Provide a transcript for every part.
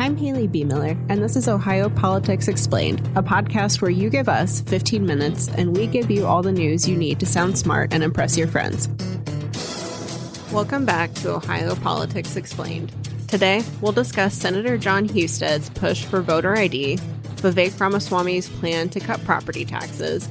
I'm Haley B. Miller, and this is Ohio Politics Explained, a podcast where you give us 15 minutes and we give you all the news you need to sound smart and impress your friends. Welcome back to Ohio Politics Explained. Today, we'll discuss Senator Jon Husted's push for voter ID, Vivek Ramaswamy's plan to cut property taxes,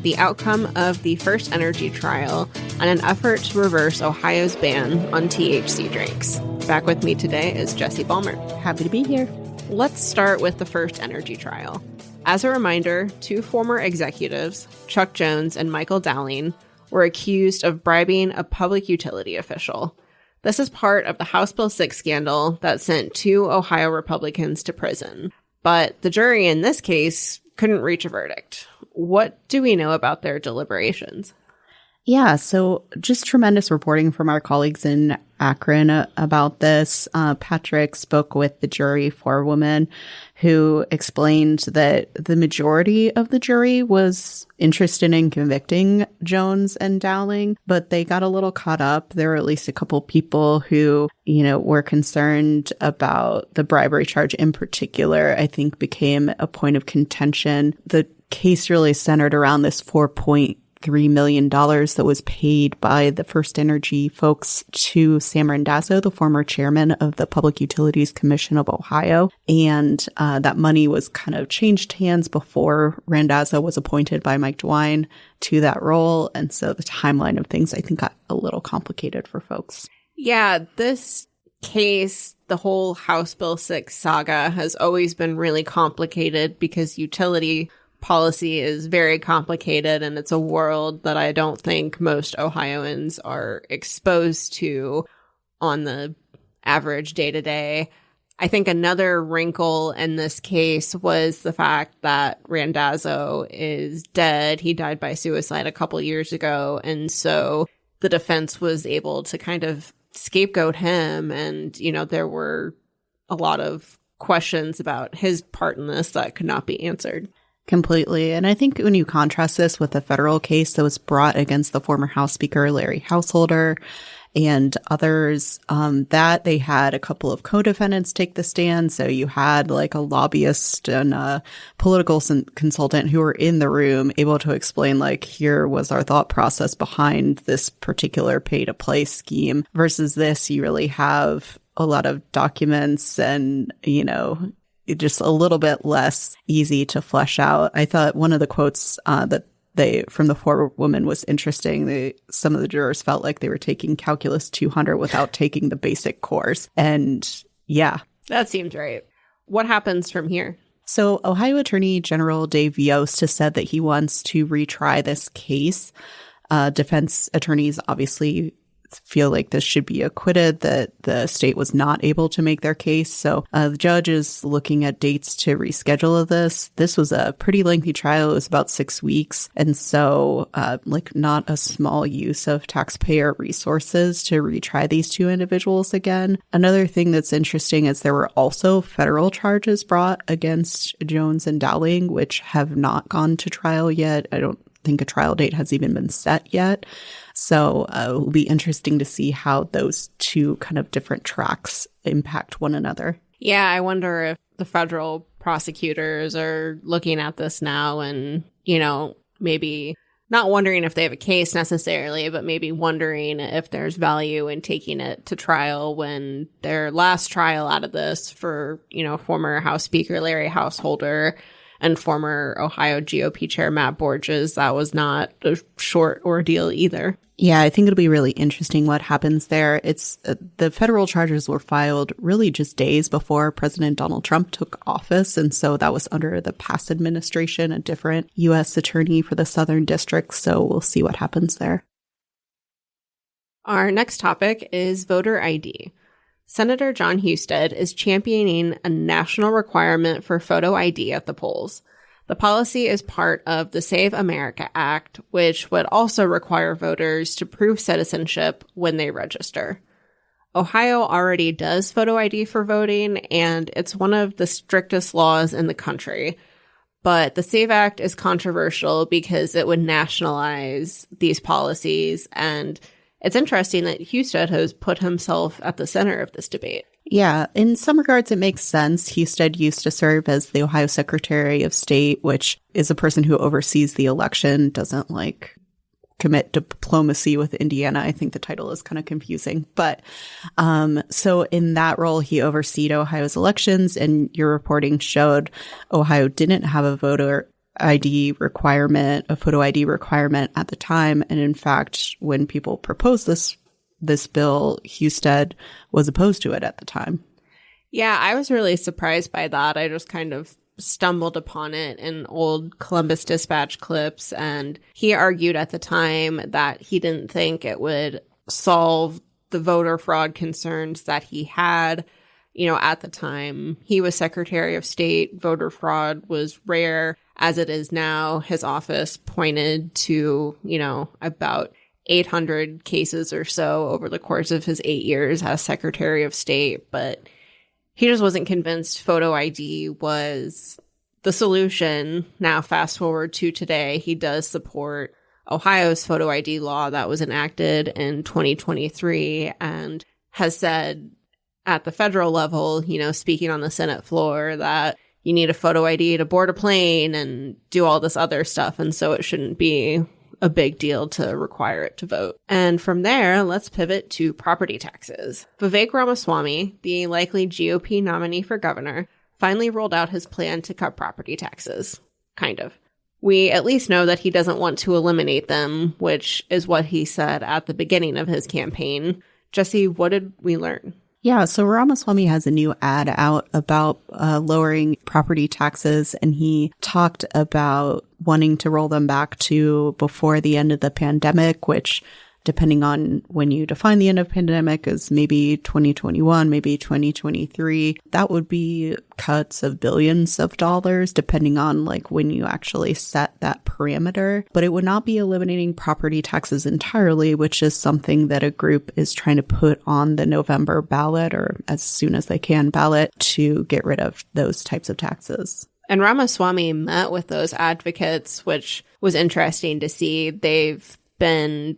the outcome of the FirstEnergy trial, and an effort to reverse Ohio's ban on THC drinks. Back with me today is Jesse Balmer. Happy to be here. Let's start with the FirstEnergy trial. As a reminder, two former executives, Chuck Jones and Michael Dowling, were accused of bribing a public utility official. This is part of the House Bill 6 scandal that sent two Ohio Republicans to prison. But the jury in this case couldn't reach a verdict. What do we know about their deliberations? Yeah, so just tremendous reporting from our colleagues in Akron about this. Patrick spoke with the jury forewoman who explained that the majority of the jury was interested in convicting Jones and Dowling, but they got a little caught up. There were at least a couple people who, were concerned about the bribery charge in particular, I think became a point of contention. The case really centered around this $4.3 million that was paid by the FirstEnergy folks to Sam Randazzo, the former chairman of the Public Utilities Commission of Ohio. And that money was kind of changed hands before Randazzo was appointed by Mike DeWine to that role. And so the timeline of things, I think, got a little complicated for folks. Yeah, this case, the whole House Bill 6 saga has always been really complicated because utility policy is very complicated, and it's a world that I don't think most Ohioans are exposed to on the average day-to-day. I think another wrinkle in this case was the fact that Randazzo is dead. He died by suicide a couple years ago, and so the defense was able to kind of scapegoat him, and, there were a lot of questions about his part in this that could not be answered. Completely. And I think when you contrast this with a federal case that was brought against the former House Speaker Larry Householder and others, that they had a couple of co-defendants take the stand. So you had like a lobbyist and a political consultant who were in the room able to explain, like, here was our thought process behind this particular pay-to-play scheme. Versus this, you really have a lot of documents and, just a little bit less easy to flesh out. I thought one of the quotes that from the forewoman was interesting. Some of the jurors felt like they were taking Calculus 200 without taking the basic course. And yeah. That seems right. What happens from here? So Ohio Attorney General Dave Yost has said that he wants to retry this case. Defense attorneys obviously feel like this should be acquitted, that the state was not able to make their case. So the judge is looking at dates to reschedule this. This was a pretty lengthy trial. It was about 6 weeks. And so not a small use of taxpayer resources to retry these two individuals again. Another thing that's interesting is there were also federal charges brought against Jones and Dowling, which have not gone to trial yet. I don't think a trial date has even been set yet. So it will be interesting to see how those two kind of different tracks impact one another. Yeah, I wonder if the federal prosecutors are looking at this now and, maybe not wondering if they have a case necessarily, but maybe wondering if there's value in taking it to trial when their last trial out of this for, former House Speaker Larry Householder and former Ohio GOP Chair Matt Borges, that was not a short ordeal either. Yeah, I think it'll be really interesting what happens there. It's the federal charges were filed really just days before President Donald Trump took office. And so that was under the past administration, a different U.S. attorney for the Southern District. So we'll see what happens there. Our next topic is voter ID. Senator Jon Husted is championing a national requirement for photo ID at the polls. The policy is part of the Save America Act, which would also require voters to prove citizenship when they register. Ohio already does photo ID for voting, and it's one of the strictest laws in the country. But the SAVE Act is controversial because it would nationalize these policies, and it's interesting that Husted has put himself at the center of this debate. Yeah, in some regards, it makes sense. Husted used to serve as the Ohio Secretary of State, which is a person who oversees the election, doesn't commit diplomacy with Indiana. I think the title is kind of confusing. But so in that role, he overseed Ohio's elections, and your reporting showed Ohio didn't have a voter ID requirement, a photo ID requirement at the time. And in fact, when people proposed this bill, Husted was opposed to it at the time. Yeah, I was really surprised by that. I just kind of stumbled upon it in old Columbus Dispatch clips, and he argued at the time that he didn't think it would solve the voter fraud concerns that he had. At the time he was Secretary of State, voter fraud was rare as it is now. His office pointed to, about 800 cases or so over the course of his 8 years as Secretary of State, but he just wasn't convinced photo ID was the solution. Now, fast forward to today, he does support Ohio's photo ID law that was enacted in 2023 and has said at the federal level, speaking on the Senate floor, that you need a photo ID to board a plane and do all this other stuff. And so it shouldn't be a big deal to require it to vote. And from there, let's pivot to property taxes. Vivek Ramaswamy, the likely GOP nominee for governor, finally rolled out his plan to cut property taxes. Kind of. We at least know that he doesn't want to eliminate them, which is what he said at the beginning of his campaign. Jesse, what did we learn? Yeah, so Ramaswamy has a new ad out about lowering property taxes, and he talked about wanting to roll them back to before the end of the pandemic, which, depending on when you define the end of pandemic, is maybe 2021, maybe 2023. That would be cuts of billions of dollars, depending on when you actually set that parameter. But it would not be eliminating property taxes entirely, which is something that a group is trying to put on the November ballot, or as soon as they can ballot, to get rid of those types of taxes. And Ramaswamy met with those advocates, which was interesting to see. They've been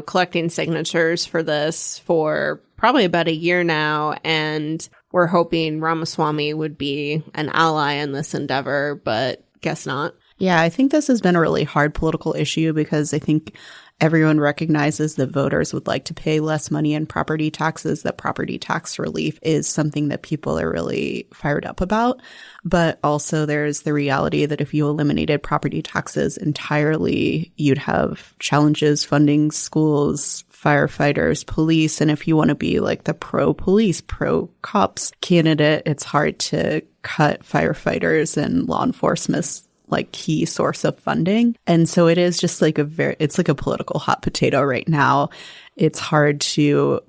collecting signatures for this for probably about a year now, and we're hoping Ramaswamy would be an ally in this endeavor, but guess not. Yeah, I think this has been a really hard political issue because I think everyone recognizes that voters would like to pay less money in property taxes, that property tax relief is something that people are really fired up about. But also there's the reality that if you eliminated property taxes entirely, you'd have challenges funding schools, firefighters, police. And if you want to be the pro-police, pro-cops candidate, it's hard to cut firefighters and law enforcement's key source of funding. And so it is just it's a political hot potato right now. It's hard to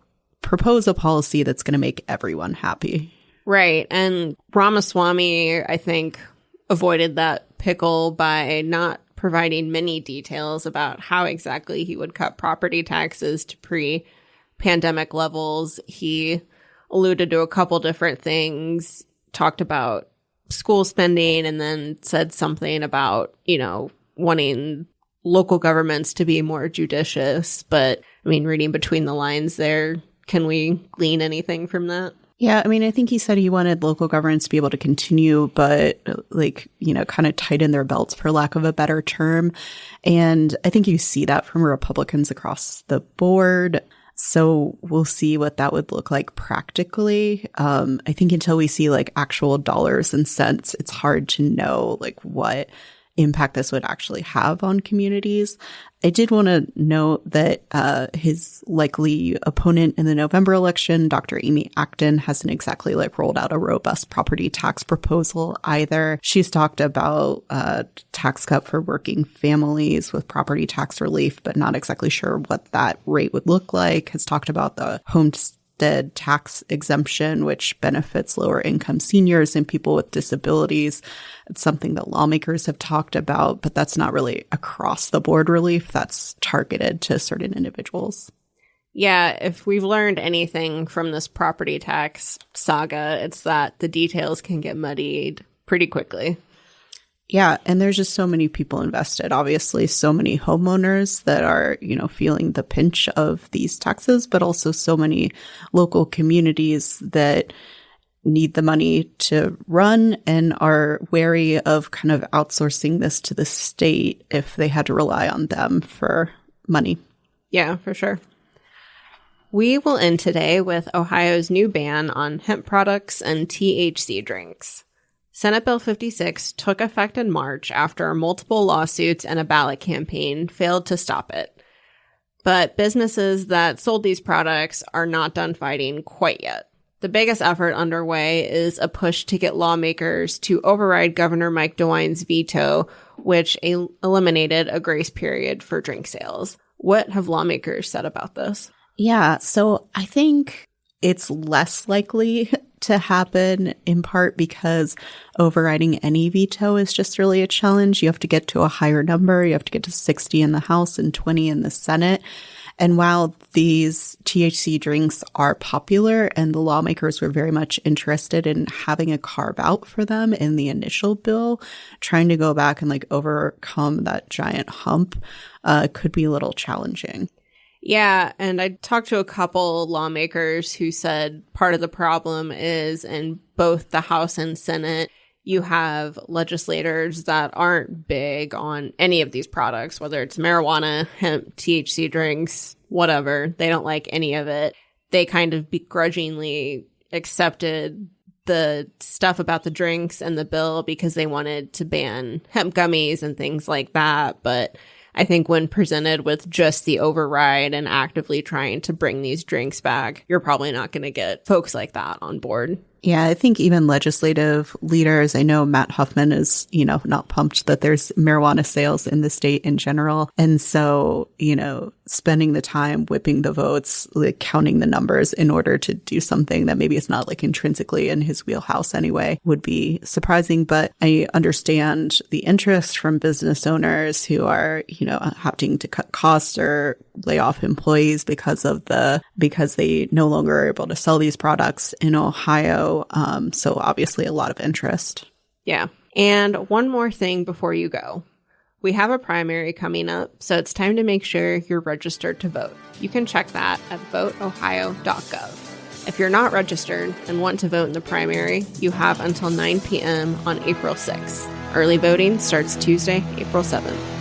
propose a policy that's going to make everyone happy. Right. And Ramaswamy, I think, avoided that pickle by not providing many details about how exactly he would cut property taxes to pre-pandemic levels. He alluded to a couple different things, talked about school spending, and then said something about, wanting local governments to be more judicious. But reading between the lines there, can we glean anything from that? Yeah, I think he said he wanted local governments to be able to continue, but kind of tighten their belts, for lack of a better term. And I think you see that from Republicans across the board. So we'll see what that would look like practically. I think until we see actual dollars and cents, it's hard to know what impact this would actually have on communities. I did want to note that his likely opponent in the November election, Dr. Amy Acton, hasn't exactly rolled out a robust property tax proposal either. She's talked about a tax cut for working families with property tax relief, but not exactly sure what that rate would look like. Has talked about the homestead tax exemption, which benefits lower income seniors and people with disabilities. It's something that lawmakers have talked about, but that's not really across the board relief. That's targeted to certain individuals. Yeah, if we've learned anything from this property tax saga, it's that the details can get muddied pretty quickly. Yeah, and there's just so many people invested. Obviously, so many homeowners that are, feeling the pinch of these taxes, but also so many local communities that need the money to run and are wary of kind of outsourcing this to the state if they had to rely on them for money. Yeah, for sure. We will end today with Ohio's new ban on hemp products and THC drinks. Senate Bill 56 took effect in March after multiple lawsuits and a ballot campaign failed to stop it. But businesses that sold these products are not done fighting quite yet. The biggest effort underway is a push to get lawmakers to override Governor Mike DeWine's veto, which eliminated a grace period for drink sales. What have lawmakers said about this? Yeah, so I think it's less likely to happen, in part because overriding any veto is just really a challenge. You have to get to a higher number. You have to get to 60 in the House and 20 in the Senate. And while these THC drinks are popular and the lawmakers were very much interested in having a carve out for them in the initial bill, trying to go back and overcome that giant hump could be a little challenging. Yeah, and I talked to a couple lawmakers who said part of the problem is in both the House and Senate, you have legislators that aren't big on any of these products, whether it's marijuana, hemp, THC drinks, whatever. They don't like any of it. They kind of begrudgingly accepted the stuff about the drinks and the bill because they wanted to ban hemp gummies and things like that. But I think when presented with just the override and actively trying to bring these drinks back, you're probably not going to get folks like that on board. Yeah, I think even legislative leaders, I know Matt Huffman is, not pumped that there's marijuana sales in the state in general. And so, spending the time whipping the votes, counting the numbers in order to do something that maybe is not intrinsically in his wheelhouse anyway would be surprising. But I understand the interest from business owners who are, having to cut costs or lay off employees because they no longer are able to sell these products in Ohio. So obviously a lot of interest. Yeah. And one more thing before you go. We have a primary coming up, so it's time to make sure you're registered to vote. You can check that at voteohio.gov. If you're not registered and want to vote in the primary, you have until 9 p.m. on April 6th. Early voting starts Tuesday, April 7th.